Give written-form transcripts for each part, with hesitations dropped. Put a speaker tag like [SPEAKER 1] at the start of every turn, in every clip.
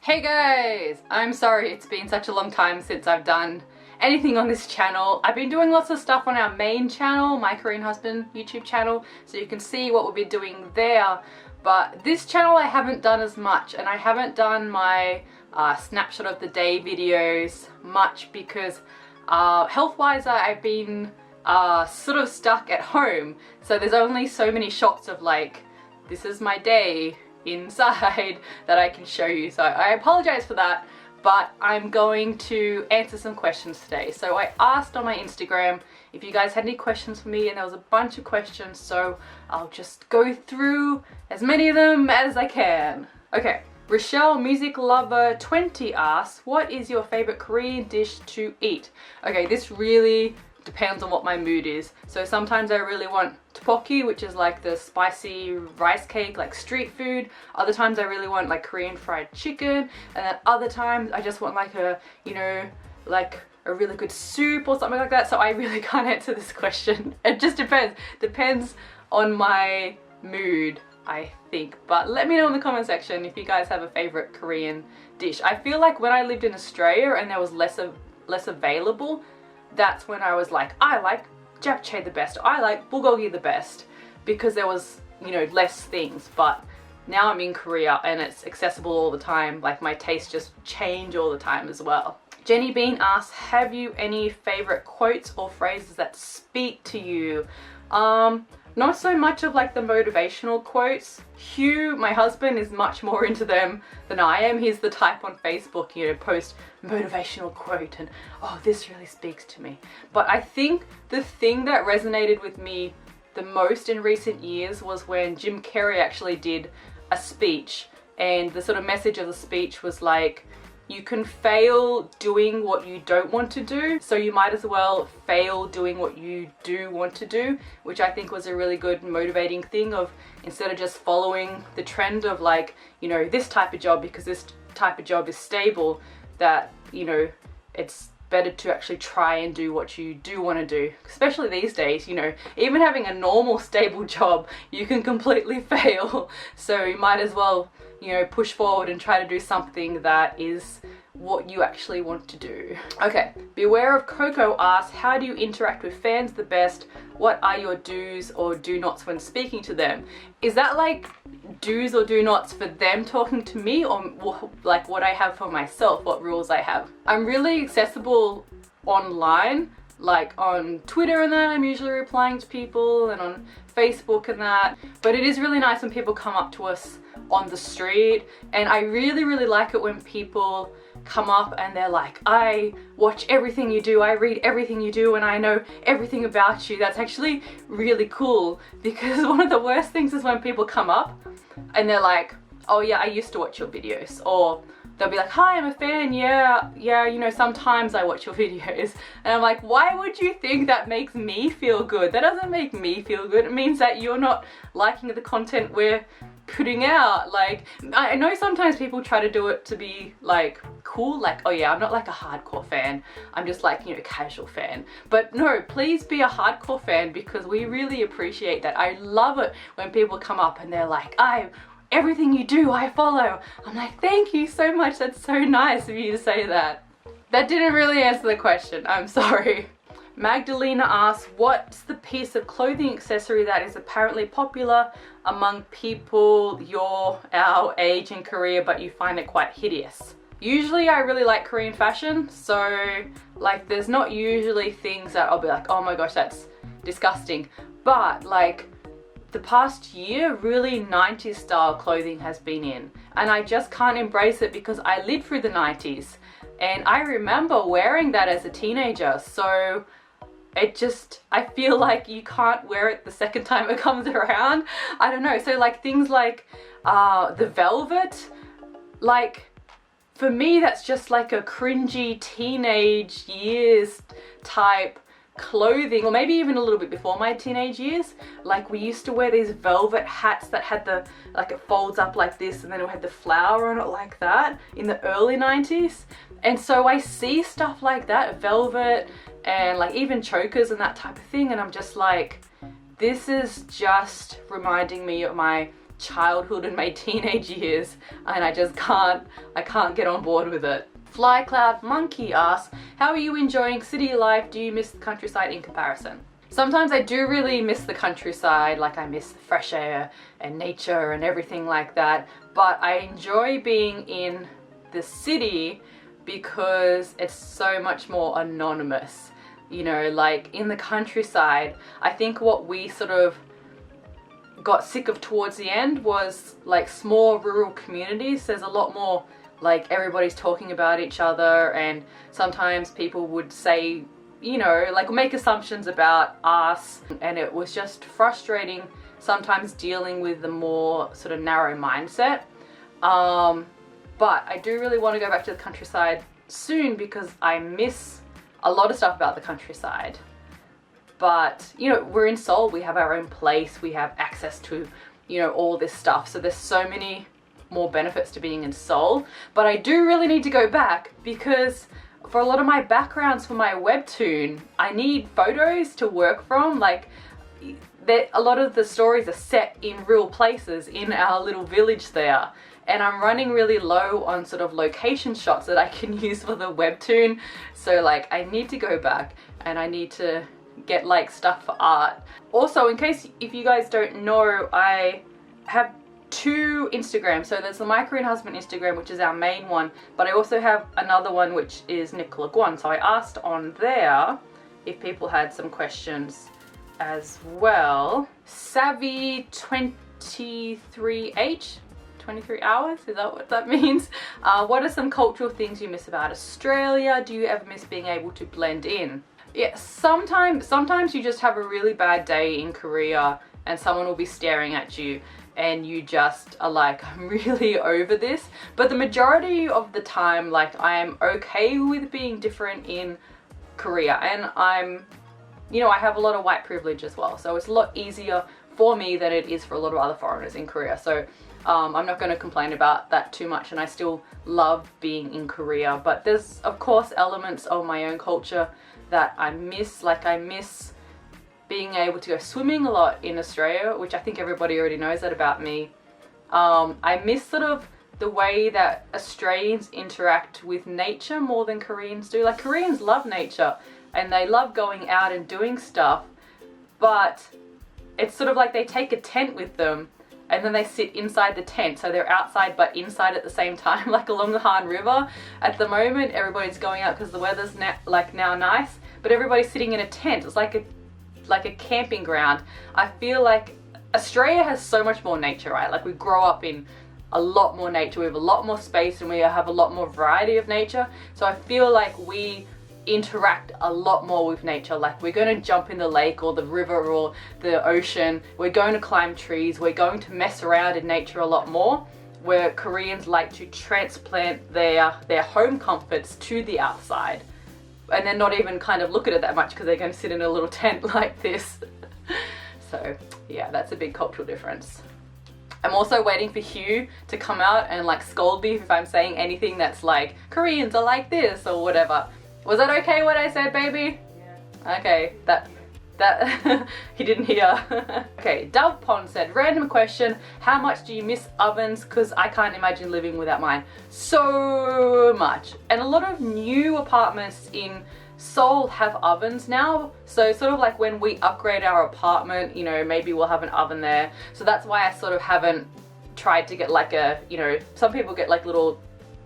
[SPEAKER 1] Hey guys! I'm sorry it's been such a long time since I've done anything on this channel. I've been doing lots of stuff on our main channel, My Korean Husband YouTube channel, so you can see what we'll be doing there. But this channel I haven't done as much, and I haven't done my snapshot of the day videos much because health-wise I've been sort of stuck at home. So there's only so many shots of like, this is my day inside that I can show you, so I apologize for that, but I'm going to answer some questions today. So I asked on my Instagram if you guys had any questions for me, and there was a bunch of questions, so I'll just go through as many of them as I can. Okay, Rochelle Music Lover 20 asks, what is your favorite Korean dish to eat? Okay, this really depends on what my mood is. So sometimes I really want tteokbokki, which is like the spicy rice cake, like street food. Other times I really want like Korean fried chicken, and then other times I just want like a, you know, like a really good soup or something like that. So I really can't answer this question. It just depends on my mood, I think. But let me know in the comment section if you guys have a favorite Korean dish. I feel like when I lived in Australia and there was less available, that's when I was like, I like japchae the best, I like bulgogi the best, because there was, you know, less things. But now I'm in Korea and it's accessible all the time, like my tastes just change all the time as well. Jenny Bean asks, have you any favorite quotes or phrases that speak to you? Not so much of like the motivational quotes. Hugh, my husband, is much more into them than I am. He's the type on Facebook, you know, post motivational quote and, oh, this really speaks to me. But I think the thing that resonated with me the most in recent years was when Jim Carrey actually did a speech, and the sort of message of the speech was like, you can fail doing what you don't want to do, so you might as well fail doing what you do want to do, which I think was a really good motivating thing of, instead of just following the trend of like, you know, this type of job because this type of job is stable, that, you know, it's better to actually try and do what you do want to do. Especially these days, you know, even having a normal stable job, you can completely fail. So you might as well, you know, push forward and try to do something that is what you actually want to do. Okay, Beware of Coco asks, how do you interact with fans the best? What are your do's or do nots when speaking to them? Is that like do's or do nots for them talking to me, or like what I have for myself, what rules I have? I'm really accessible online, like on Twitter and that, I'm usually replying to people, and on Facebook and that. But it is really nice when people come up to us on the street, and I really like it when people come up and they're like, I watch everything you do, I read everything you do, and I know everything about you. That's actually really cool, because one of the worst things is when people come up and they're like, oh yeah, I used to watch your videos, or they'll be like, hi, I'm a fan, yeah, you know, sometimes I watch your videos. And I'm like, why would you think that makes me feel good? That doesn't make me feel good. It means that you're not liking the content we're putting out. Like, I know sometimes people try to do it to be like cool, like, oh yeah, I'm not like a hardcore fan, I'm just like, you know, casual fan. But no, please be a hardcore fan, because we really appreciate that. I love it when people come up and they're like, everything you do, I follow. I'm like, thank you so much. That's so nice of you to say that. That didn't really answer the question. I'm sorry. Magdalena asks, what's the piece of clothing accessory that is apparently popular among people our age in Korea, but you find it quite hideous? Usually I really like Korean fashion, so like there's not usually things that I'll be like, oh my gosh, that's disgusting. But like, the past year, really 90s style clothing has been in, and I just can't embrace it because I lived through the 90s and I remember wearing that as a teenager. So it just, I feel like you can't wear it the second time it comes around. I don't know. So like things like the velvet, like for me that's just like a cringy teenage years type clothing, or maybe even a little bit before my teenage years. Like we used to wear these velvet hats that had the, like it folds up like this and then it had the flower on it like that in the early 90s. And so I see stuff like that, velvet and like even chokers and that type of thing, and I'm just like, this is just reminding me of my childhood and my teenage years, and I can't get on board with it. Fly Cloud Monkey asks, how are you enjoying city life? Do you miss the countryside in comparison? Sometimes I do really miss the countryside, like I miss the fresh air and nature and everything like that, but I enjoy being in the city because it's so much more anonymous. You know, like in the countryside, I think what we sort of got sick of towards the end was like small rural communities. There's a lot more, like everybody's talking about each other, and sometimes people would say, you know, like make assumptions about us, and it was just frustrating sometimes dealing with the more sort of narrow mindset. But I do really want to go back to the countryside soon because I miss a lot of stuff about the countryside. But, you know, we're in Seoul, we have our own place, we have access to, you know, all this stuff. So there's so many more benefits to being in Seoul. But I do really need to go back because for a lot of my backgrounds for my webtoon, I need photos to work from. Like, a lot of the stories are set in real places in our little village there. And I'm running really low on sort of location shots that I can use for the webtoon. So like I need to go back and I need to get like stuff for art. Also, in case if you guys don't know, I have 2 Instagrams. So there's the My Korean Husband Instagram, which is our main one, but I also have another one which is Nicholalala. So I asked on there if people had some questions as well. Savvy23H, 23 hours, is that what that means? What are some cultural things you miss about Australia? Do you ever miss being able to blend in? Yeah, sometimes you just have a really bad day in Korea and someone will be staring at you and you just are like, I'm really over this. But the majority of the time, like, I'm okay with being different in Korea, and you know, I have a lot of white privilege as well, so it's a lot easier for me than it is for a lot of other foreigners in Korea. So I'm not going to complain about that too much, and I still love being in Korea. But there's of course elements of my own culture that I miss. Like I miss being able to go swimming a lot in Australia, which I think everybody already knows that about me. I miss sort of the way that Australians interact with nature more than Koreans do. Like Koreans love nature and they love going out and doing stuff, but it's sort of like they take a tent with them and then they sit inside the tent, so they're outside but inside at the same time. Like along the Han River at the moment, everybody's going out because the weather's now nice, but everybody's sitting in a tent. It's like a camping ground. I feel like Australia has so much more nature, right? Like we grow up in a lot more nature, we have a lot more space, and we have a lot more variety of nature. So I feel like we interact a lot more with nature. Like we're going to jump in the lake or the river or the ocean, we're going to climb trees, we're going to mess around in nature a lot more, where Koreans like to transplant their home comforts to the outside and then not even kind of look at it that much because they're going to sit in a little tent like this. So yeah, that's a big cultural difference. I'm also waiting for Hugh to come out and like scold me if I'm saying anything that's like Koreans are like this or whatever. Was that okay what I said, baby? Yeah. Okay, that he didn't hear. Okay, Dove Pond said, random question, how much do you miss ovens? Because I can't imagine living without mine. So much. And a lot of new apartments in Seoul have ovens now. So sort of like when we upgrade our apartment, you know, maybe we'll have an oven there. So that's why I sort of haven't tried to get like a, you know, some people get like little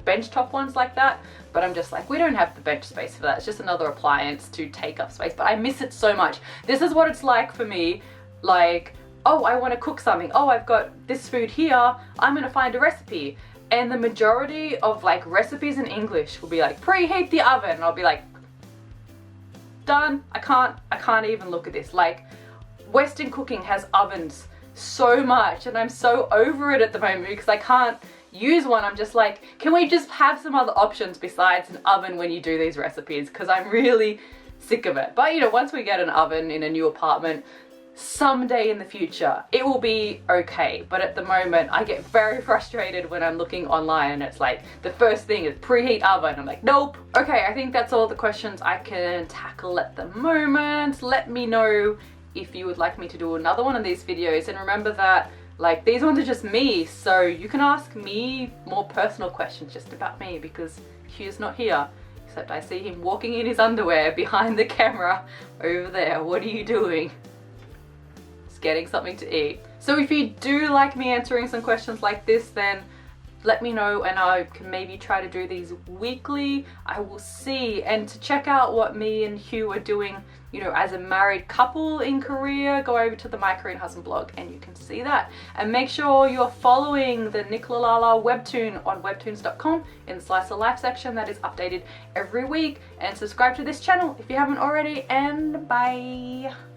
[SPEAKER 1] benchtop ones like that, but I'm just like, we don't have the bench space for that. It's just another appliance to take up space, but I miss it so much. This is what it's like for me. Like, oh, I want to cook something. Oh, I've got this food here. I'm going to find a recipe. And the majority of like recipes in English will be like, preheat the oven. And I'll be like, done. I can't even look at this. Like, Western cooking has ovens so much, and I'm so over it at the moment because I can't use one. I'm just like, can we just have some other options besides an oven when you do these recipes? Because I'm really sick of it. But you know, once we get an oven in a new apartment, someday in the future, it will be okay. But at the moment, I get very frustrated when I'm looking online and it's like, the first thing is preheat oven. I'm like, nope. Okay, I think that's all the questions I can tackle at the moment. Let me know if you would like me to do another one of these videos. And remember that, Like, these ones are just me, so you can ask me more personal questions just about me, because Hugh's not here. Except I see him walking in his underwear behind the camera over there. What are you doing? Just getting something to eat. So if you do like me answering some questions like this, then let me know and I can maybe try to do these weekly. I will see. And to check out what me and Hugh are doing, you know, as a married couple in Korea, go over to the My Korean Husband blog and you can see that. And make sure you're following the Nicholalala webtoon on webtoons.com in the Slice of Life section that is updated every week. And subscribe to this channel if you haven't already, and bye.